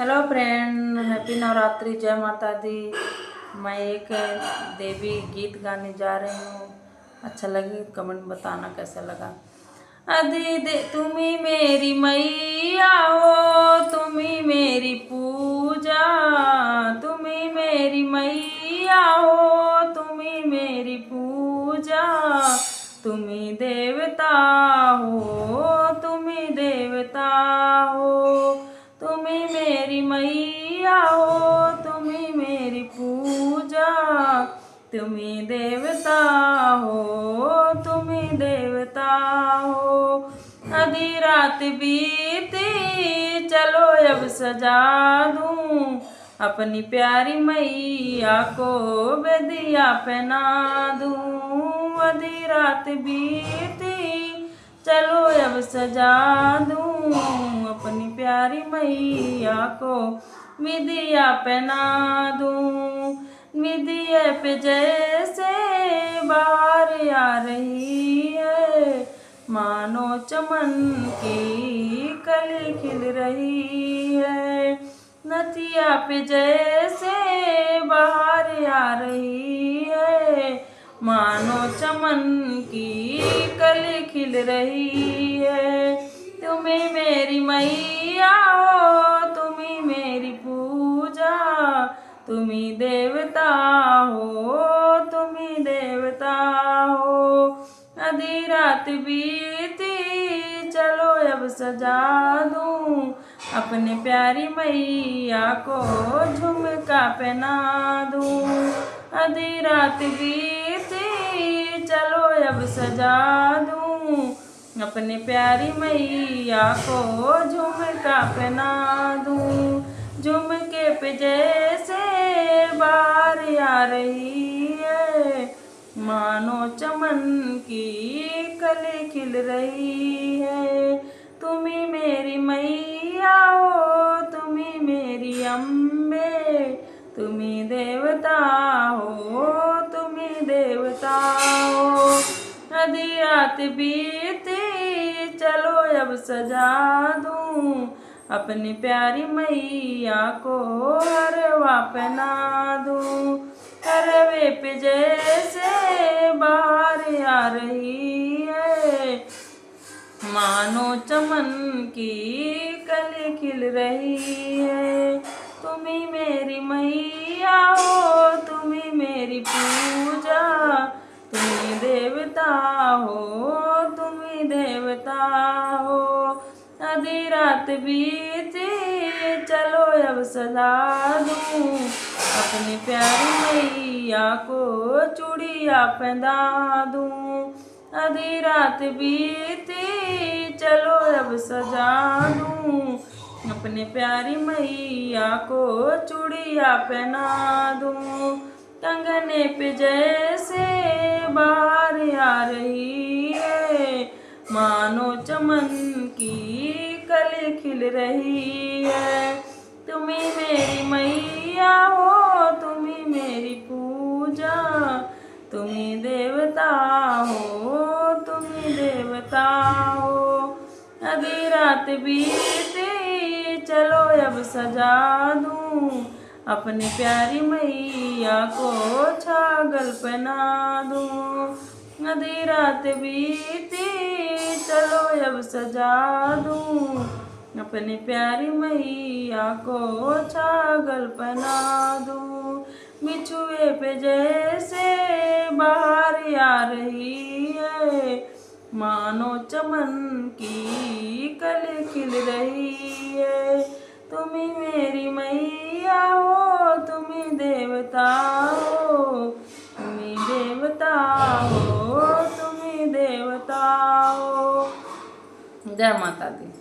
Hello friend, happy Navratri, जय माता दी। मैं एक देवी गीत गाने जा रही हूँ। अच्छा लगे कमेंट बताना कैसा लगा। अदी दे तुम्ही मेरी मैया हो, तुम्ही मेरी पूजा, तुम्ही मेरी मैया हो, तुम्ही मेरी पूजा, तुम्ही देवता हो, तुम्ही देवता हो, तुम्ही मेरी मैया हो, तुम्ही मेरी पूजा, तुम्ही देवता हो, तुम्ही देवता हो। आधी रात बीती, चलो अब सजा दूं अपनी प्यारी मैया को, बेदिया पहना दूं। आधी रात बीती, चलो अब सजा दूं अपनी प्यारी मैया को, विदिया पहना दूं। विदिया पे जैसे बाहर आ रही है, मानो चमन की कली खिल रही है। नथिया पे जैसे बाहर आ रही है, मानो चमन की कली खिल रही है। तुम्हें मेरी मैया हो, तुम्ही मेरी पूजा, तुम्ही देवता हो, तुम्ही देवता हो। आधी रात बीती, चलो अब सजा दूं अपने प्यारी मैया को, झुमका पहना दूं। आधी रात बीती, चलो अब सजा दूं अपने प्यारी मैया को, झुमका पहना दूं। झुमके पे जैसे बाहर आ रही है, मानो चमन की कली खिल रही है। तुम्ही मेरी मैया हो, तुम्ही मेरी अम्बे, तुम्ही देवता हो, तुम्ही देवता हो। आधी रात बीती, चलो अब सजा दूं अपनी प्यारी मैया को, हरवा पहना दूं। हरवे पे जैसे बाहर आ रही है, मानो चमन की कली खिल रही है। तुम्ही मेरी मैया हो, तुम्ही मेरी पूजा, तुम्ही देवता हो, तुम्ही देवता हो। आधी रात बीती, चलो अब सजा दूं अपनी प्यारी मैया को, चूड़िया पहना दूं। आधी रात बीती, चलो अब सजा दूं अपने प्यारी मैया को, चूड़िया पहना दूं। कंगने पे जैसे बाहर आ रही है, मानो चमन की कली खिल रही है। तुम्ही मेरी मैया हो, तुम्ही मेरी पूजा, तुम्ही देवता हो, तुम्ही देवता हो। आधी रात बीती, चलो अब सजा दूं अपनी प्यारी मैया को, छागल पहना दूं। आधी रात बीती, चलो अब सजा दूं अपनी प्यारी मैया को, छागल पहना दूं। बिछुए पे जैसे बाहर आ रही है, मानो चमन की कली खिल रही है। तुम्ही मेरी मैया हो, तुम्ही देवता हो, तुम्ही देवता हो, तुम्ही देवता हो। जय माता दी।